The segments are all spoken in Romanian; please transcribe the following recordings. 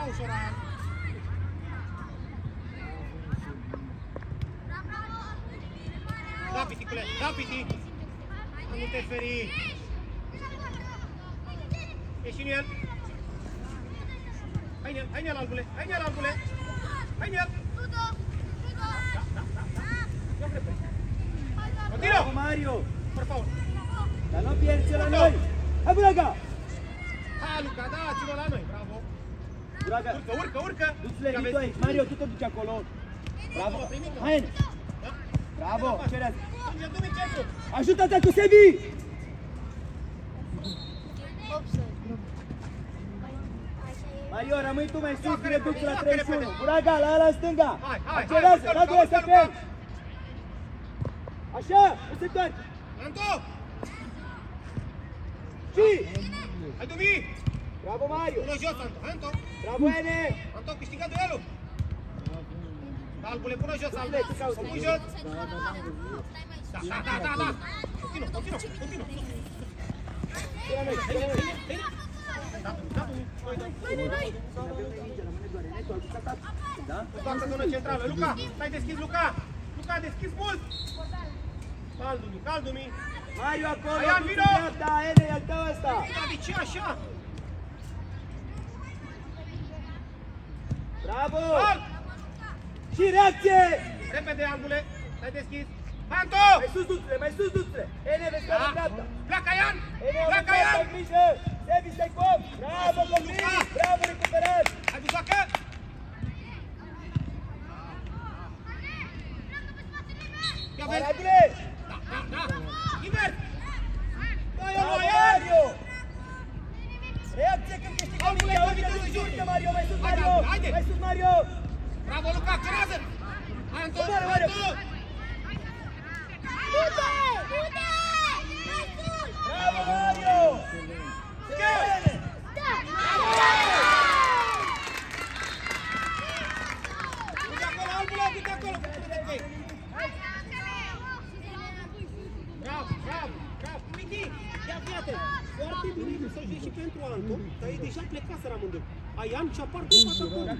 Bravo, Șoran! Da, piticule! Da, piti! Nu interferi! Ieși în el! Hai în el, albule! Hai în el, albule! Hai în el! Continuă! Bravo, Mario! Por favor! Dar nu pierzi la noi! Hai, Buraga! Hai, Luca, dați-vă la noi! Bravo! Buraga! Urcă! Du-ți-le, vii tu aici! Mario, tu te duci acolo! Bravo! Hai! Bravo! Cerează! Ajută-te cu Sebi! Mario, rămâi tu mai sus, reduci la 31. Buraga, la ăla în stânga! Accelează, la dreapta pe el! Așa, nu se întoarce! Anto! Și! Hai, Dumi! Bravo, Mario! Pune jos, Anto! Anto! Bravo, Ene! Anto, câștigat duelul! Albule, pune jos, albule! Să pui jos! Da! Continuă! Da? Facă zonă centrală! Luca! Stai deschis, Luca! Luca, deschis mult! Caldumi! Mario, acolo! Aian, vino! Da, Ene, e al tău ăsta! Dar de ce așa? Bravo! Alt! Și reacție! Repede, albule! Stai deschis! Anto! Mai sus, du-ți-le! Ene, vezi că în dreapta! Pleacă, Ian! Ene, Pleacă, Ian! ai grijă! Sebi, stai cu om! Bravo, copii! Bravo, recuperat! Hai, Buzacă! Ia vezi! Maradule! Da! Invers! Bravo, Mario! Reacție când câștigăm mingea! Uite, Mario! Mai sus, Mario! Mai sus, Mario! Bravo, Luca! Acționează! Hai, Anto! Bravo, Mario! Bine! Du-te acolo, albule! Du-te acolo! Bravo! Piti! Ia fiate! Foarte bine să joci și pentru Anto, dar e deja plecat să amândoi. Aian și apar cu fața acolo.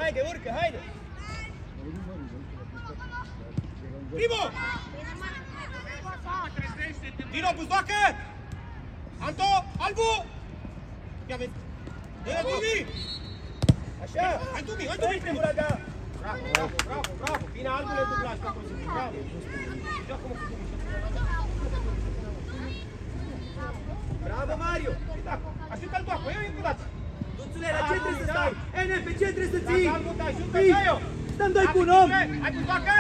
Hai! Haide! Primo! Vino, Buzdoacă! Anto, Albu! Ia vezi! Ia, Dumi! Așa! Hai, Dumi! Buraga! Bravo! Bine, Albule, dublaj pe acolo. Bravo! Joacă-mă cu Dumi. Bravo, Mario! Ajută-l doacă, eu încă o dată. Du-ți-le, la ce trebuie să stai? Ene, pe ce trebuie să ții? Dacă Albu te ajută, dă-i-o! Stăm doi cu un om! Hai, Buzdoacă!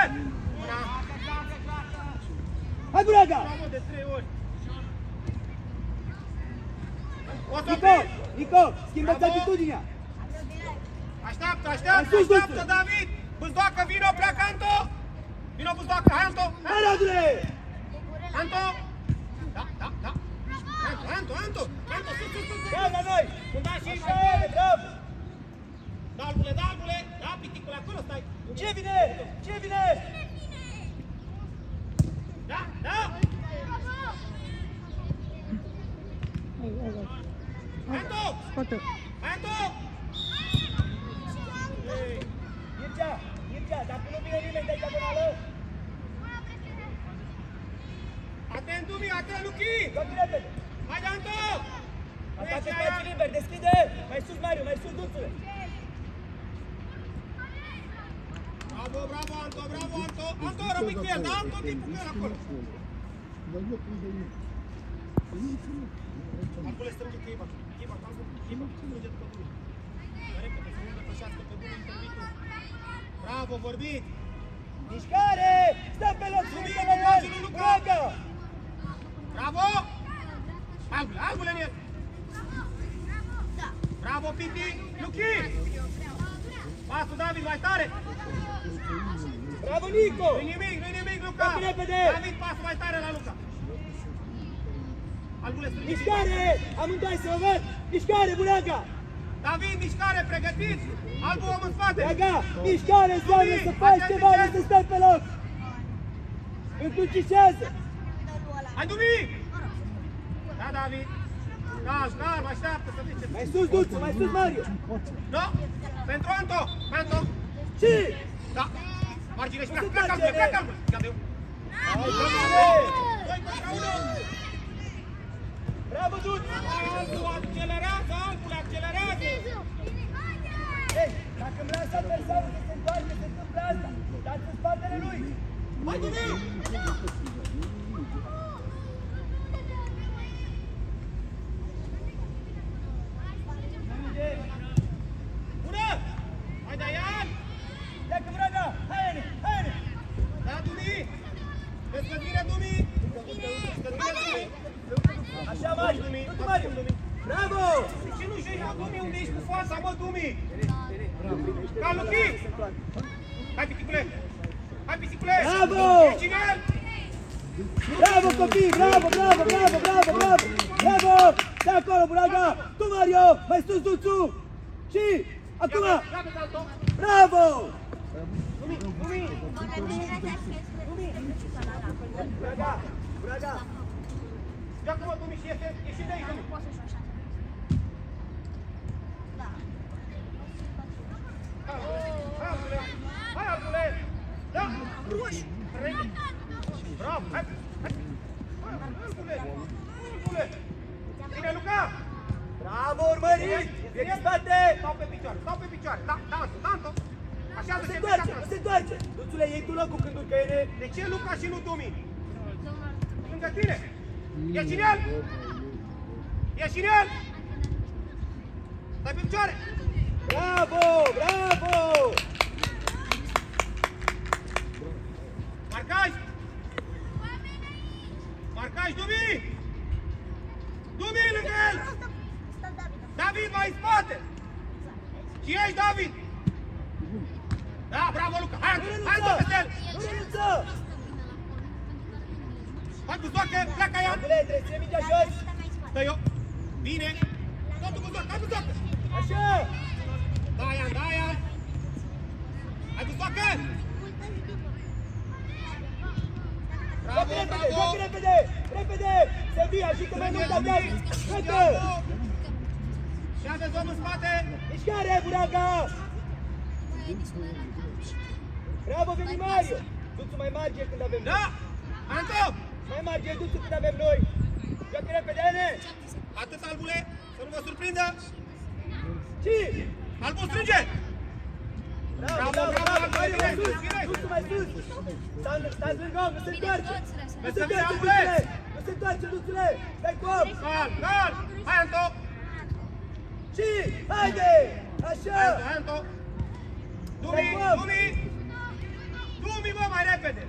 Hai, Buraga! Bravo, de 3 ori. Nico, schimbați atitudinea! Așteaptă, David! Buzdoacă, vino, pleacă, Anto! Vino, Buzdoacă, hai, Anto! Hai, Radule! Anto! Da! Anto, sus! Ia la noi! Când da și Bravo! Da, albule! Da, piticule, acolo stai! Ce vine? Da! Anto! Mircea, dacă nu vine nimeni de-ai diagonală! Atent, Dumi, atent, Luchi! Joacă repede! Haide, Anto! Atacă spațiu liber, deschide! Mai sus, Mario, mai sus, du-ți-le! Bravo, Anto! Anto, rămâi cu el, da? Tot timpul cu el acolo! Albule, strânge cu Iba, strânge după Dumi. Repede, să nu depășească pe Dumi intervitul. Bravo, vorbit! Mișcare! Stă pe loc, Dumi, la el! Buraga! Bravo! Albule în el! Bravo, Piti! Luchi! Pasul, David, mai tare! Bravo, Nico! Nu-i nimic, Luca! David, pasul mai tare la Luca! Albule, strânge! Mișcare! Amândoi să o văd! Mișcare, Buraga! David, mișcare, pregătiți! Albu, om în spate! Buraga! Mișcare înseamnă să faci ceva, nu să stai pe loc! Încrucișează! Hai, Dumi! Da, David! calm, așteaptă să vezi ce... Mai sus, Duțu, mai sus, Mario! No! Pentru Anto! Anto! Și! Da! Margine și pleacă albule, pleacă albule! Ia-de-o! Doi contra unul! Bravo, Duțu! Albul accelerează, albule, accelerează! Ei, dacă îmi lasă adversarul să se întoarce, se întâmplă asta! Dați în spatele lui! Hai, Dumiu! Bună! Hai, Daian! Pleacă, Vraga! Hai-ne! Hai-ne! Da, Dumi! Descălzire, Dumi! Descălzire, Dumi! Așa, Mario! Nu, Mario! Bravo! De ce nu joci la Dumi unde ești cu fața, mă, Dumi? Ca Luchi! Hai, pisicule! Hai, pisicule! Bravo! E Cinel! Bravo, copii! Bravo, bravo, bravo, bravo, bravo! Bravo! De acolo, Vraga! Tu, Mario! Mai sus, Duțu! Și! Acum! Bravo! Dumi! Dumi! Vraga! Vraga! Joacă, mă, Dumi, și ieși de aici, Dumi! Hai, Albule! Hai, Albule! Da! Bravo! Hai! Hai! Albule! Albule! Bine, Luca! Bravo, urmărit! Vine în spate! Stau pe picioare, stau pe picioare! Da, Danto, Danto! Așa Nu de se se întoarce, pleacă! nu se întoarce! Duțule, iei tu locul când urcăine! De ce Luca și nu Dumi? Lângă tine! E Cinel! E Cinel! Stai pe picioare! Bravo! Bravo! Marcaj! Marcaj, Dumi! Dumi lângă el! David, mai în spate! Și ești, David! Da, bravo, Luca! Hai, hai, dă peste el! Nu renunță! Hai cu zoacă, pleacă Ian! Andrei, trebuie să ții mingea jos! Stă eu! Bine! Totul cu zoacă, hai cu zoacă! Așa! Da, Ian, da, Ian! Hai cu zoacă! Bravo, Joacă repede, bravo! joacă repede! Repede! Să vii, ajută mai mult, David! Joacă! Și aveți om în spate! Mișcare, Buraga! Bravo, veni Mario! Duțu mai marge când avem noi! Da! Anto! Mai marge, Duțu când avem noi! Joacă repede, Ane! Atât, Albule! Să nu vă surprindă! Și! Albul strânge! Bravo, Bravo, bravo, bravo, bravo! Mario, mai bine, sus! bine. Duțu mai sus! Stați lângă om, nu se întoarce! Nu se Să vină, întoarce, Albule! Duțule! Nu se întoarce, Duțule! Stai cu om! Calm, calm! Hai, Anto! Și! Haide! Așa! Hai, Anto! Dumi, Dumi! Dumi, bă, mai repede!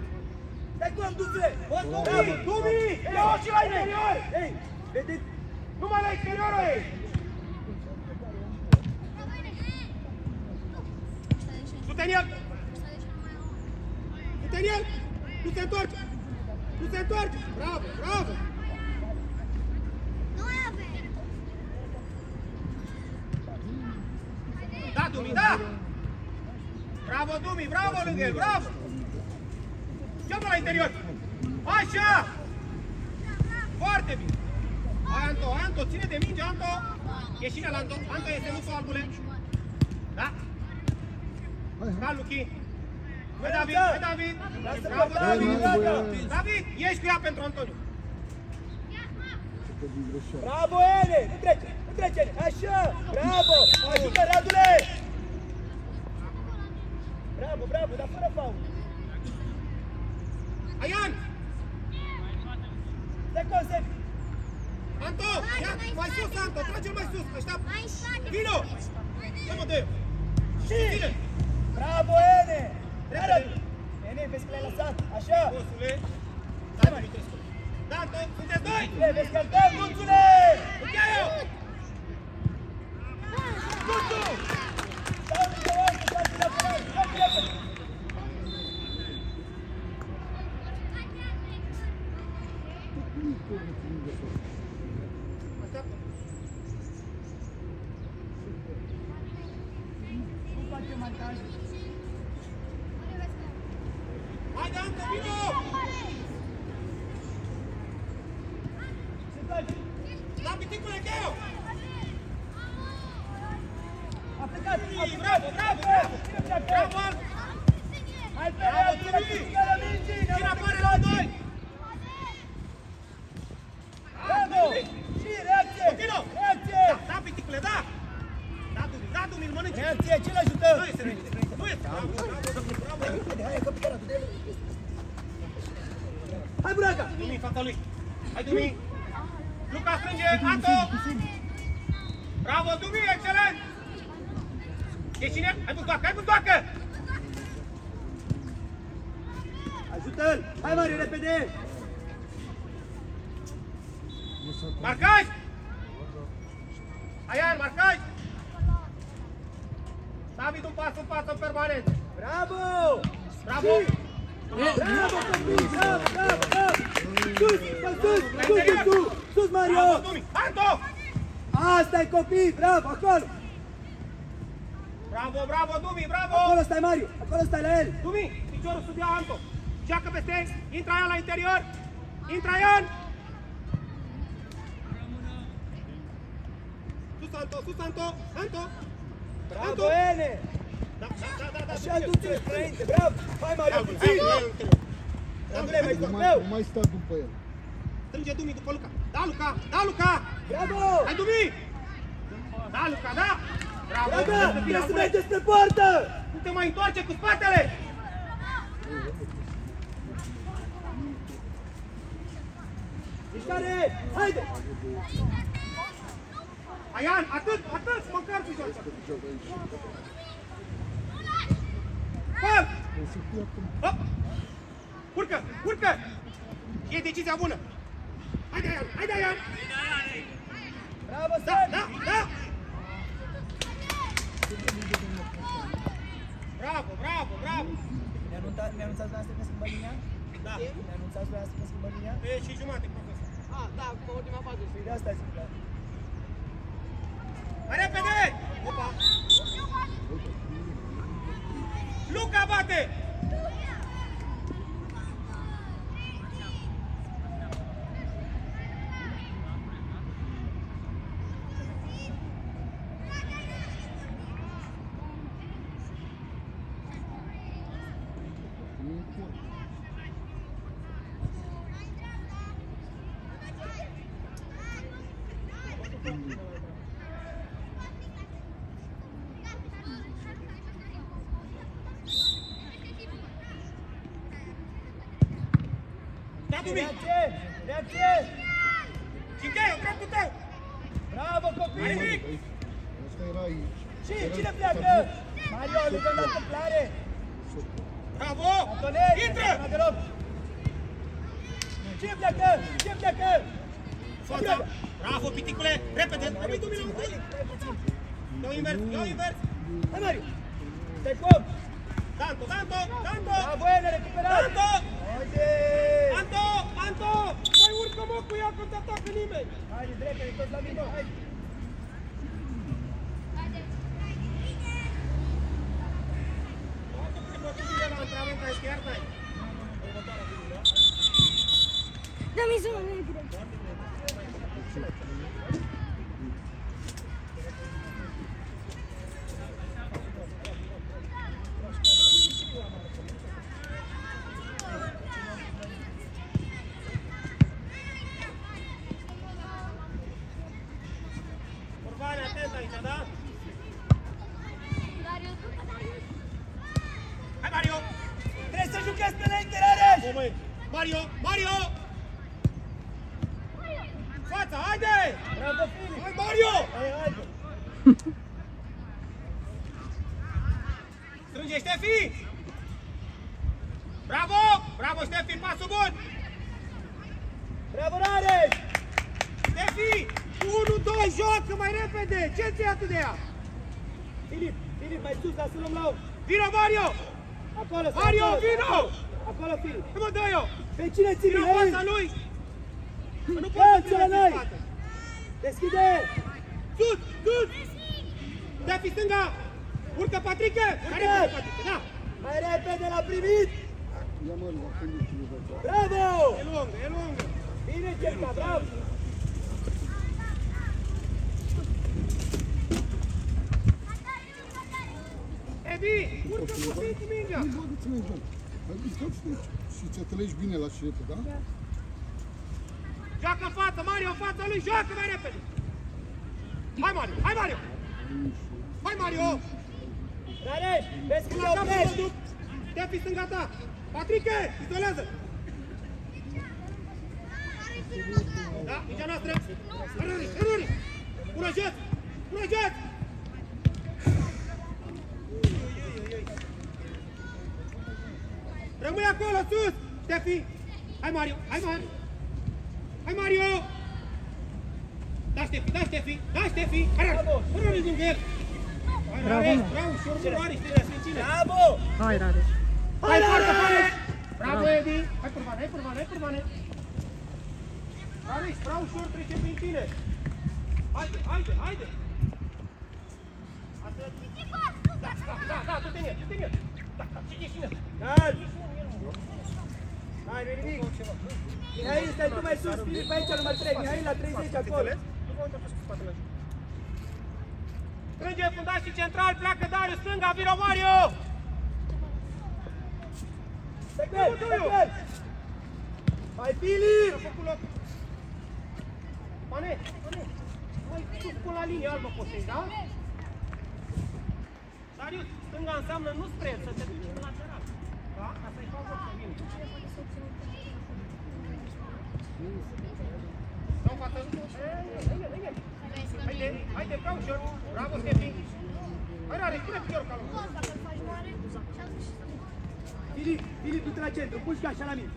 Stai cu om, Duțule! Bă, Dumi! Dumi! Ia-o și la interior! Ei, vedeți? Numai la exteriorul ei! Du-te în el! Du-te în el! Nu se întoarce! Nu se întoarce! Bravo, bravo! Da, Dumi, da! Bravo, Dumi, bravo lângă el, bravo! Ia-mă la interior! Așa! Foarte bine! Hai, Anto, Anto, ține de minge, Anto! Ieșine la Anto, Anto este mutul, Albule! Da? Ca Luchi! Băi, David, băi, David! Bravo, David! David, ieși cu ea pentru Antoniu! Bravo, Ene! Nu trece! Nu trece, Ene! Așa! Bravo! Ajută, Radule! Bravo, bravo, dar fără faul! Aian! Stai concept! Anto! Ia, mai sus, Anto! Trage-l mai sus! Așteaptă! Vino! Ia-mă de el! Și! Bravo, Ene! Arată! Ene, vezi că l-ai lăsat! Așa! Bosule! Dai, Dumitrescu! Da, Anto! Sunteți doi! Vezi că-l dăm, Duțule! Încheie eu! Duțu! Stau lângă oameni, joacă la final! Joacă repede! Așteaptă! Nu face marcaj! Haide, Anto, vino! Se face! Da, piticule, Teo! A plecat! Bravo, bravo, bravo! Bravo! Hai pe Bravo, reacție, Tumi! la mingi! Cine apare la 2? Bravo! Și reacție! Continuă! Reacție! Da, piticule, da! Da, Dumi, îl mănânci! Reacție, cine ajută? Nu este repede! Nu este! Bravo, bravo! Hai, capitana, hai, Buraca! Dumi în fața lui! Hai, Dumi! Luca strânge! Anto! Bravo, Dumi! Excelent! E cine? Hai, Buzdoacă! Hai, Buzdoacă! Ajută-l! Hai, Mariu, repede! Marcaj! Aian, marcaj! David, un pas în față în permanență! Bravo! Bravo! Bravo, copii! Bravo, bravo, bravo! Sus, sus, sus, sus, sus! Sus, Mario! Bravo, Dumi! Anto! Asta-i, copii! Bravo, acolo! Bravo, bravo, Dumi, bravo! Acolo stai, Mario! Acolo stai la el! Dumi, piciorul sub ea, Anto! Ceacă peste, intra ea la interior! Intra ea! Sus, Anto, sus, Anto! Anto! Bravo, Ene! Da. Așa duce-l înainte, bravo! Hai, Mario, puțin! Andrei, mai scurt, meu! Nu mai sta după el. Strânge Dumi după Luca! Da, Luca! Da, Luca! Bravo! Hai, Dumi! Da, Luca, da! Bravo! Braga, trebuie să mergeți spre poartă! Nu te mai întoarce cu spatele! Mișcare! Haide! Aian, atât, măcar să joace! Fal! Hop! Urcă! E decizia bună! Haide, Aian! Bravo, Da! Bravo! Mi-a anunțat la asta că schimbă linia? Da. Mi-a anunțat la asta că schimbă linia? E și jumate, profesor. Da, cu ultima fază. Păi de asta zic, da. Mai repede! Opa! Luca bate! Da, Dumi! Reacție! Și încheie, în capul tău! Bravo, Mai copii! nimic! Asta era aici. Și cine pleacă? Mario, le dăm la întâmplare! Bravo! Antonei! Intră! Cine pleacă? Forța! Bravo, piticule! Repede! Rămâi Dumi la întâi! Eu invers! Hai, Mario! Stai cum? Danto! Bravo, Ene, recuperat! Danto! Haide! Anto! Mai urcă, mă, cu ea, că te atacă nimeni! Haide, drepte, toți la mine, hai! Anto, prima cu mine la antrenament, ai chiar n-ai! Dă-mi sună negre. Urbane, atent aici, da? Hai, Mario! Trebuie să jucați pe la interare! Moment! Mario! Fața, haide! Bravo, Filip! Hai, Mario! Haide! Strânge, Ștefi! Bravo, Ștefi, pasul bun! Bravo, Rareș! Ștefi! 1-2, joacă mai repede! Ce ți-ai atât de ea? Filip, mai sus, lasă-l luăm la om! Vino, Mario! Acolo, Mario, acolo, vino! Acolo, Filip! Nu mă dă eu! Pe cine ții Vino bine? fața lui! Nu Ia, poți să ți-o la ține noi! în spate! Deschide! Sus! Ștefi, stânga! Urcă, Patrice! Mai repede, Patrice, da! Mai repede l-a primit! Ia mă, la condiții. Bravo! E lungă! Bine, Cerca, bravo! postului, da? Cu mingea. Nu bagă-ți mingea. Adică și ți înțelegi bine la șiretă, da? Joacă în față, Mario, în fața lui, joacă mai repede! Hai, Mario, hai, Mario! Hai, Mario! Rareș, vezi că La te capul oprești! tău, Tefi stânga ta! Patrice, izolează! Da, mingea noastră! Erori! Pune jet! Pune jet! Rămâi acolo, sus! Tefi! Hai, Mario! Hai, Mario! Hai, Mario! Da, Ștefi! Da, Ștefi! Da, Ștefi! Hai, Rareș lângă el! Hai, Rareș! Bravo, și urmă Rareș, trebuie să ține! Bravo! Hai, Rareș. Hai, Rareș! Bravo, Edi! Hai, Pârvane, hai, Pârvane, hai, Pârvane! Rareș, bravo, și ori trece prin tine! Haide, haide, haide! Da, du-te în el, du-te în el! Da, cine și în el! Cal! Hai, nu-i nimic! Mihail, stai tu mai sus, Filip, aici număr 3, Mihail la 30 acolo! Strânge fundașii central, pleacă Darius, stânga, vino Mario! Pe el! Hai, Filip! A făcut loc! Pane, mai sus până la linie albă poți, da? Darius, stânga înseamnă nu spre el, să te duci în lateral. Da? Ca să-i fac loc să vină. Dau față. Haide, vreau ușor. Bravo, Ștefi. Hai, Rare, pune piciorul ca loc. Filip, du-te la centru, pușca așa la mine.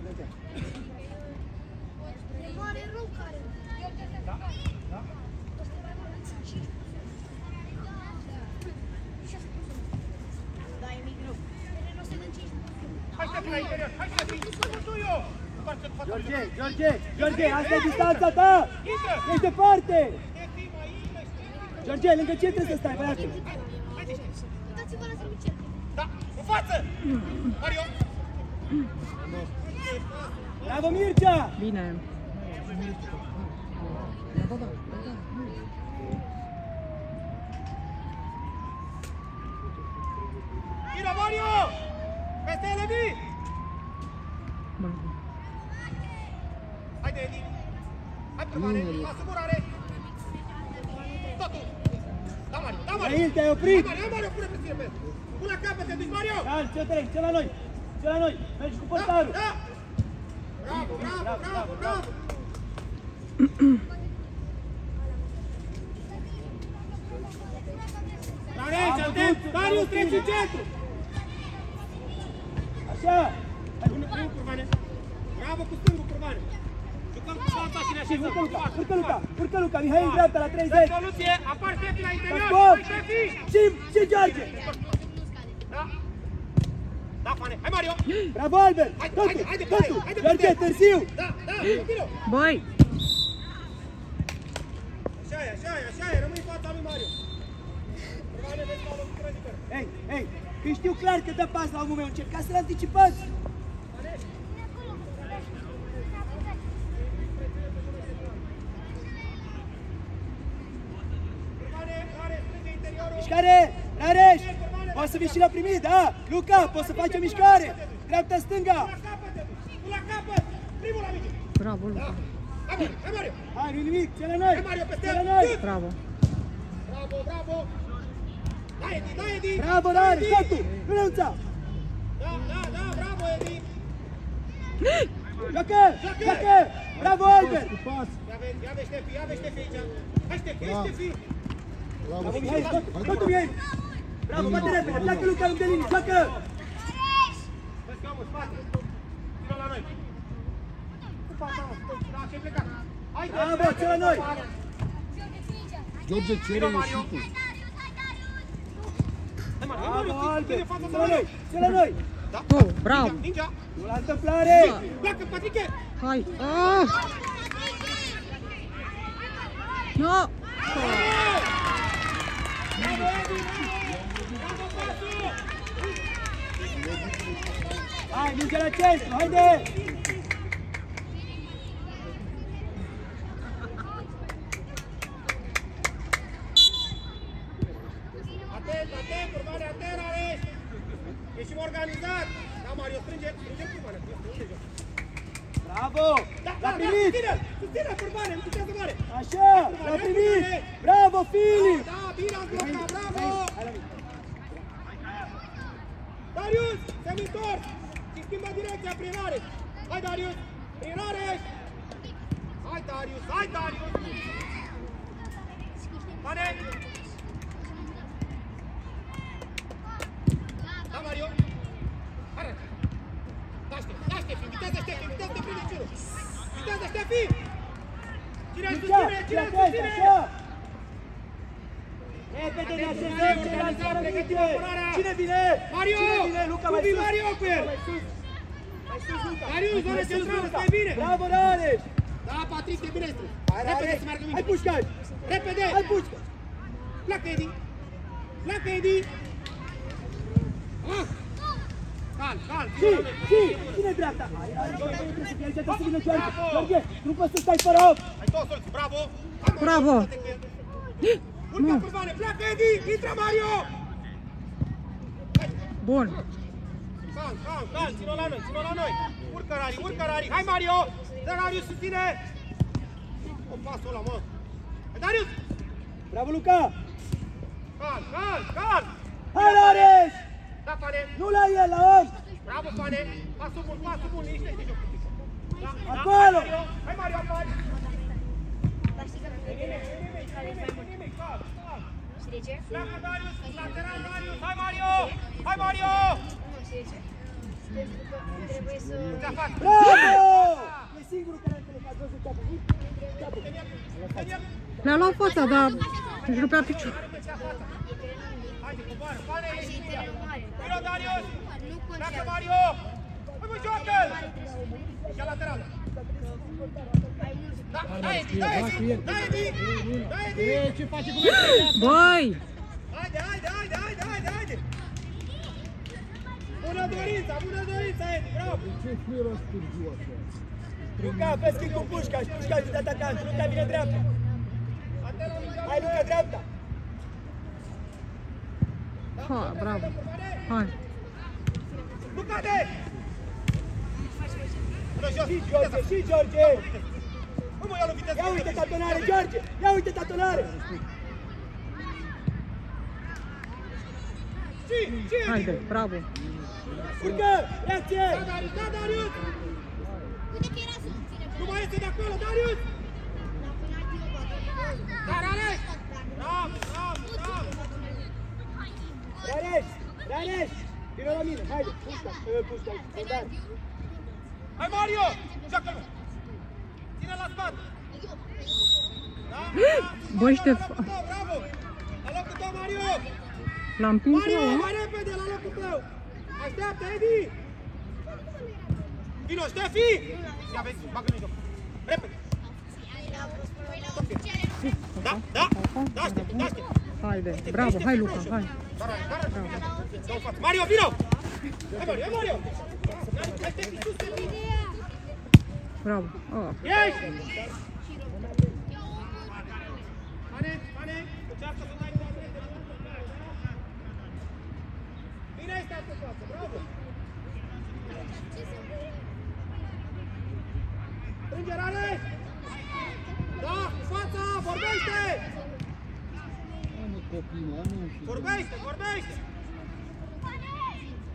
Mare rău care. Da, da. Da, e mic rău. Nu se dă 5. Hai, Ștefi, la interior. Hai, Ștefi. Nu eu. George, asta e distanța ta! Ești departe! George, lângă ce trebuie să stai, băiatul? Uitați-vă la serviciu. Da, în față! Mario! Bravo, Mircea! Bine. Vino, Mario! Peste Eleni! Haide, Edi! Hai, Pârvane! Asigurare! Totul! Da, Mario! Da, Mario! Mihail, te-ai oprit! Hai, Mario, pune presiune pe el! Pune la capăt, te duci, Mario! Cal, ce trec, ce la noi! Ce la noi! Mergi cu portarul! Da! Bravo! Rareș, atent! Darius, treci în centru! Așa! Pune primul, Pârvane! Bravo cu stângul, Pârvane! Jucăm cu fața și ne așezăm! Urcă Luca! Mihail, dreapta la 30! Dă soluție! Apar Ștefi la interior! Stop! Hai, Ștefi! Și George! Da! Da, Fane! Hai, Mario! Bravo, Albert! Totul! Haide, George, târziu! Da! Vino! Băi! Așa e, rămâi în fața lui Mario! Pârvane, vezi la locul trăzitor! Ei, că știu clar că dă pas la un moment, încercați să-l anticipați! Mișcare! Rareș! Poți să vii și la primit, da? Luca, poți să faci o mișcare! Dreapta-stânga! La capăt! Primul la mici! Bravo, Luca. Hai, Mario! Hai, nu-i nimic, ce la noi! Hai, Mario, peste Ce la el! noi! Bravo. Bravo! Da, Edi! Bravo, Rareș, totul! Nu renunța! Da, bravo, Edi! Joacă! Bravo, Albert! Ia vezi Ștefi aici! Hai, Ștefi! Bravo, Bravo, Mihail, totul, Mihail! Bravo, bate repede, pleacă Luca lângă linie, joacă! Vezi că omul, spate! Vino la noi! Cu fața, mă! Da, ce-ai plecat! Bravo, ce la noi! George, cere ieșitul. Bravo, Albert! Ce la noi! Oh, bravo. Mingea! Nu la întâmplare! Pleacă, Patrice! Hai. Ah! No! Bravo, Edi! Bravo, pasul! Hai, minge la centru, haide! Atent, Pârvane, atent, Rareș! organizat! Da, Mario, strânge prima, strânge jos. Bravo! Da, L-a primit! susține, Curbane, nu putează mare! Așa! L-a primit! Bravo, Filip! Da, bine am blocat, bravo! Darius, se-mi întors! Și schimbă direcția prin Ares! Hai, Darius! Prin Ares! Hai, Darius! Hai, Darius! Pane! Da, Mario! Arată! Da, Ștefi! Vitează, Ștefi! Vitează de primul ciurul! Vitează, Ștefi! Cine-i susține? Cine-i susține? Repede, ne așezăm, ceilalți fără minute! Cine vine? Mario! Cine vine? Luca, mai sus! Mario cu el! Mai sus, Luca! Darius, zonă centrală, stai bine! Bravo, Rareș! Da, Patrick, e bine strâns! Hai, Repede Rareș! să meargă Hai, mine! Pușcaș! Repede! Hai, Pușcaș! Pleacă, Edi! Pleacă, Edi! Ah! Cal! Și! Cine-i dreapta? Hai, trebuie să vină George! George, nu poți să stai fără om! Hai, toți, solți, bravo! Bravo! Urcă, Curbane, pleacă, Edi! Intră, Mario! Bun! Cal, ține-o la noi! Urcă, Rari! Hai, Mario! Dă, Darius, susține! O pasul ăla, mă! Hai, Darius! Bravo, Luca! Cal! Hai, Rareș! Da, Pane! Nu la el, la om! Bravo, Pane! Pasul bun, liniștește jocul. Acolo! Hai, Mario, apari! Dar știi că nu trebuie Nimic, cal! Știi de ce? Pleacă, Darius! Lateral, Darius! Hai, Mario! Hai, Mario! Nu, știi de ce? Pentru că trebuie să... Ce faci? Bravo! E singurul care înțeleg că a văzut ce-a făcut. Le-a luat fața, dar își rupea piciorul. Haide, coboară! Pane, Și terenul mare. Vino, Darius! Nu Pleacă, contează. Mario! Hai, mă, joacă-l! Și lateral! Da, Edi! Ce face cu mine? Băi! Haide! Bună dorința, Edi, bravo! Ce fieră spârgiu așa? Luca, fă schimb cu Pușcaș, Pușcaș de atacant, Luca vine dreapta. Hai, Luca, dreapta. Ha, bravo! Hai! Nu cade! Și George! Nu mă iau în viteză! Ia uite tatonare, George! Ia uite tatonare! Haide, bravo! Urcă! Reacție! Da, Darius! Nu mai este de acolo, Darius! Dar Alex! Bravo! Rareș! Vino la mine, haide! Pușcaș, dar! Hai, Mario! Joacă-l! Ține la spate! Băi, Ștefan! Bravo! La locul tău, Mario! L-a împins Mario, eu, mai repede, la locul tău! Așteaptă, Edi! Vino, Ștefi! Ia vezi, bagă-ne joc! Repede! Da, Ștefi! Haide, bravo, hai, Luca, hai! Dă-o în față! Mario, vino! Hai, Mario! Hai, Ștefi, sus, Ștefi! Bravo! Ieși! Pane, încearcă să dai toate de mult. Bine ai stat în față, bravo! Strânge, Rale! Da, cu fața, vorbește! Vorbește!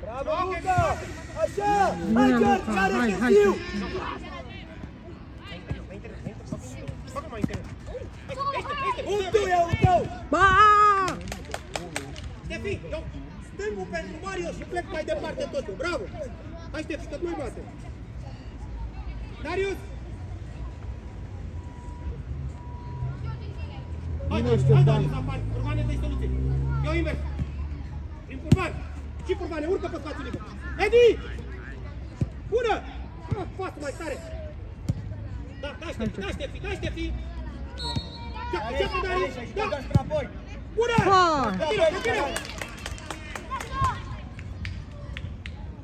Bravo, Luca! Așa! Hai, George, care e hai! știu! Facă mai interior! Untul e un tău! Ba! Ștefi, eu stângul pentru Mario și plec mai departe totul, bravo! Hai, Ștefi, că noi bate! Darius! Hai, Darius, apari! Curbane, dă-i soluție! Eu invers! Prin Curban! Și Curbane, urcă pe spațiu liber! Edi! Bună! Față mai tare! Da, Ștefi! Ce cu Darius? Da! Bună! Bine!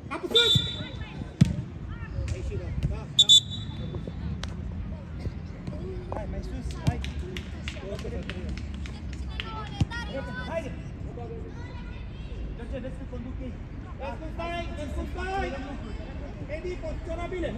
Apusăm! Hai, mai sus, hai! Haide! ce, vezi că conduc ei. Vezi cum stai? Vezi cum stai? Edi, poziționa bine!